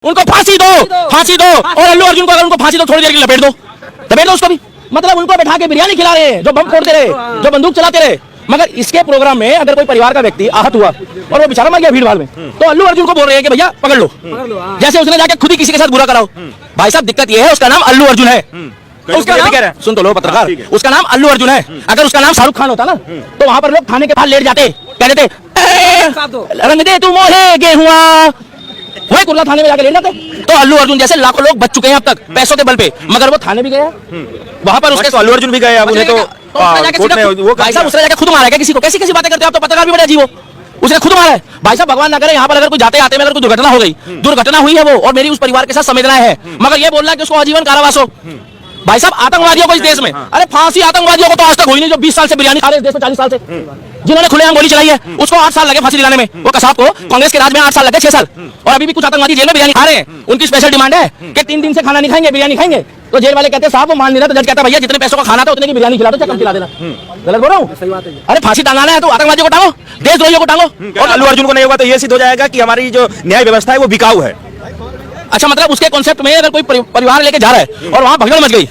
उनको फांसी दो और अल्लू अर्जुन को अगर उनको फांसी दो थोड़ी देर के लिए लपेट दो उसको भी। मतलब उनको बैठा के बिरयानी खिला रहे हैं जो बम फोड़ते रहे, जो बंदूक चलाते रहे। मगर इसके प्रोग्राम में अगर कोई परिवार का व्यक्ति आहत हुआ और वो बेचारा मर गया भीड़ भाड़ में, तो अल्लू अर्जुन को बोल रहे हैं कि भैया पकड़ लो, जैसे उसने जाके खुद ही किसी के साथ बुरा कराओ। भाई साहब दिक्कत ये है, उसका नाम अल्लू अर्जुन है। उसका नाम सुन तो लो पत्रकार, उसका नाम अल्लू अर्जुन है। अगर उसका नाम शाहरुख खान होता ना तो वहां पर लोग थाने के बाहर लेट जाते, कह देते रंग दे तू मोहे गेहुआ, वही कुर्ला थाने में जाके लेट जाते। तो अल्लू अर्जुन जैसे लाखों लोग बच चुके हैं अब तक पैसों के बल पे, मगर वो थाने भी गया वहां पर उसके अल्लू अर्जुन भी गए, अब उन्हें तो भाई साहब उसने जाके खुद मारा है किसी को। कैसी कैसी बातें करते हो आप, तो पत्रकार भी बड़े अजीब हो। उसने खुद मारा है। भाई साहब भगवान ना करे यहाँ पर अगर कोई जाते आते में अगर कोई दुर्घटना हो गई, दुर्घटना हुई है वो, और मेरी उस परिवार के साथ संवेदनाएं है, मगर ये बोल रहा है कि उसको आजीवन कारावास हो। भाई साहब आतंकवादियों को इस देश में, अरे फांसी आतंकवादियों को तो आज तक हुई नहीं जो 20 साल से बिरयानी खा रहे हैं देश में, 40 साल से, जिन्होंने खुलेआम गोली चलाई है उसको 8 साल लगे फांसी दिलाने में। वो कसाब को कांग्रेस के राज में 8 साल लगे, 6 साल, और अभी भी कुछ आतंकवादी जेल में बिरयानी खा रहे हैं। उनकी स्पेशल डिमांड है कि 3 दिन से खाना नहीं खाएंगे, बिरयानी खाएंगे। तो जेल वाले कहते हैं साहब वो मान नहीं रहा, तो जज कहता है भैया जितने पैसों का खाना था उतने की बिरयानी खिला दो, चाहे कम खिला देना। गलत बोल रहा हूँ? सही बात है। अरे फांसी टांगाना है तो आतंकवादियों को टांगो, देशद्रोहियों को टांगो। और अल्लू अर्जुन को नहीं होगा तो ये सिद्ध हो जाएगा कि हमारी जो न्याय व्यवस्था है वो बिकाऊ है। अच्छा, मतलब उसके कॉन्सेप्ट में अगर कोई परिवार लेके जा रहा है और वहां भगदड़ मच गई,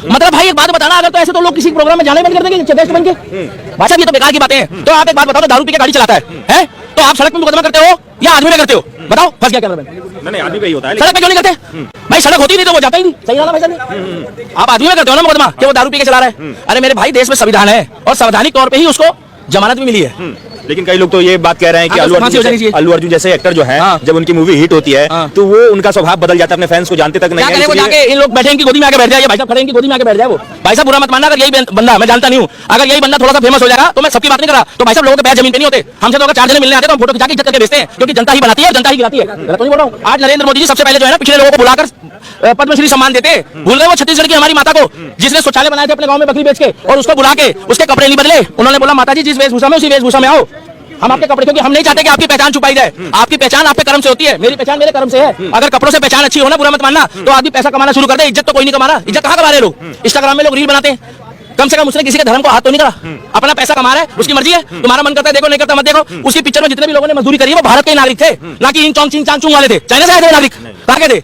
मतलब भाई एक बात बताना, अगर तो ऐसे तो लोग किसी प्रोग्राम में जाने बंद कर देंगे बेस्ट बन के। भाई साहब ये तो बेकार की बातें हैं। तो आप एक बात बताओ, तो दारू पी के गाड़ी चलाता है तो आप सड़क पे मुकदमा करते हो या आदमी में करते हो? बताओ, फंस गया कैमरामैन। नहीं, आदमी पे ही होता है, सड़क पे क्यों नहीं करते? भाई सड़क होती नहीं तो वो जाता ही नहीं। सही है ना भाई साहब? आप आदमी में करते हो ना मुकदमा कि वो दारू पी के चला रहा है। अरे मेरे भाई देश में संविधान है और संवैधानिक तौर पर ही उसको जमानत भी मिली है। लेकिन कई लोग तो ये बात कह रहे हैं कि अल्लू अर्जुन जैसे एक्टर जो है, जब उनकी मूवी हिट होती है तो वो उनका स्वभाव बदल जाता है, अपने फैंस को जानते तक नहीं है। वो जाके इन लोग बैठे इनकी गोदी में आके बैठ जाए, भाई साहब खड़े इनकी गोदी में आके बैठ जाए। वो भाई साहब बुरा मत मानना, अगर यही बंदा, मैं जानता नहीं हूँ, अगर यही बंदा थोड़ा सा फेमस हो जाएगा तो मैं सबकी बात नहीं कर रहा, तो भाई साहब लोगों के पैर जमीन पे नहीं होते। हमसे तो अगर 4 जने मिलने आते तो हम फोटो खिंचा के इज्जत करके भेजते हैं, क्योंकि जनता ही बनाती है और जनता ही गिराती है। गलत नहीं बोल रहा हूँ? आज नरेंद्र मोदी जी सबसे पहले जो है ना पिछले लोगों को बुलाकर पद्मश्री सम्मान देते, भूल गए वो छत्तीसगढ़ की हमारी माता को, जिसने शौचालय बनाए थे अपने गांव में बकरी बेच के, और उसको बुला के उसके कपड़े नहीं बदले। उन्होंने बोला माता जी जिस वेशभूषा में उसी वेशभूषा में आओ, हम आपके कपड़े, क्योंकि हम नहीं चाहते कि आपकी पहचान छुपाई जाए। आपकी पहचान आपके कर्म से होती है, मेरी पहचान मेरे कर्म से है। अगर कपड़ों से पहचान अच्छी हो ना, बुरा मत मानना, तो आदमी पैसा कमाना शुरू कर दे। इज्जत तो कोई नहीं कमा रहा, इज्जत कहाँ कमा रहे लोग? इंस्टाग्राम में लोग रील बनाते हैं, कम से कम उसने किसी के धर्म को हाथ तो नहीं करा, अपना पैसा कमा रहा है, उसकी मर्जी है। तुम्हारा मन करता है देखो, नहीं करता मत देखो। उसकी पिक्चर में जितने भी लोगों ने मजदूरी करी है वो भारत के नागरिक थे, ना कि चिंग चांग वाले थे, चाइना से आए थे नागरिक। कहाँ के थे?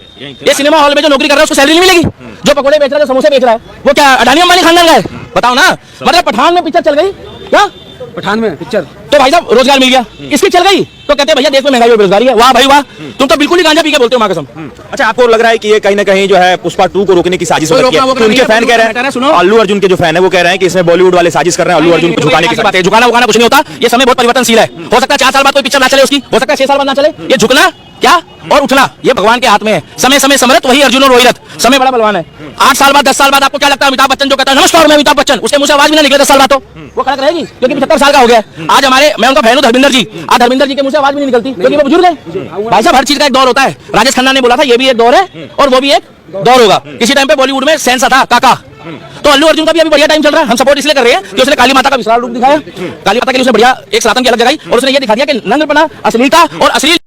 ये सिनेमा हॉल में जो नौकरी कर रहा है उसको सैलरी नहीं मिलेगी, जो पकौड़े बेच रहा है, जो समोसे बेच रहा है, वो क्या अडानी अंबानी खानदान का है? बताओ ना। मतलब पठान में पिक्चर चल गई क्या? पठान में पिक्चर तो भाई साहब रोजगार मिल गया, इसकी चल गई तो कहते हैं भैया देश में महंगाई और बेरोजगारी है। वाह भाई वाह, तुम तो बिल्कुल ही गांजा पी के बोलते हो मां कसम। अच्छा, आपको लग रहा है कि ये कहीं ना कहीं जो है पुष्पा 2 को रोकने की साजिश हो रही है? उनके फैन कह रहे हैं, अल्लू अर्जुन के जो फैन है वो कह रहे हैं कि इसमें बॉलीवुड वाले साजिश कर रहे हैं अल्लू अर्जुन को झुकाने की बात है। झुकाना उगाना कुछ नहीं होता, ये समय बहुत परिवर्तनशील है। हो सकता है 4 साल बाद कोई पिक्चर ना चले उसकी, हो सकता है 6 साल बाद ना चले। ये झुकना क्या और उठना ये भगवान के हाथ में है। समय समय समरथ वही अर्जुन और रोहित, समय बड़ा बलवान है। 8 साल बाद 10 साल बाद आपको क्या लगता है अमिताभ बच्चन जो कहता है नमस्कार मैं अमिताभ बच्चन, उसके मुंह से आवाज भी ना निकले 10 साल बाद तो वो कड़क रहेगी, क्योंकि 75 साल का हो गया। आज हमारे, मैं उनका फैन हूं धर्मेंद्र जी, आज धर्मेंद्र जी के मुंह से आवाज भी नहीं निकलती क्योंकि वो बुजुर्ग है। भाई साहब हर चीज का एक दौर होता है। राजेश खन्ना ने बोला था ये भी एक दौर है और वो भी एक दौर होगा। किसी टाइम पे बॉलीवुड में सेंस था काका, तो अल्लू अर्जुन का भी अभी बढ़िया टाइम चल रहा है। हम सपोर्ट इसलिए कर रहे हैं कि उसने काली माता का विशाल रूप दिखाया, काली माता के लिए उसने बढ़िया एक सनातन की अलग जगाई, और उसने ये दिखा दिया कि नंगपना, अश्लीलता और अश्लील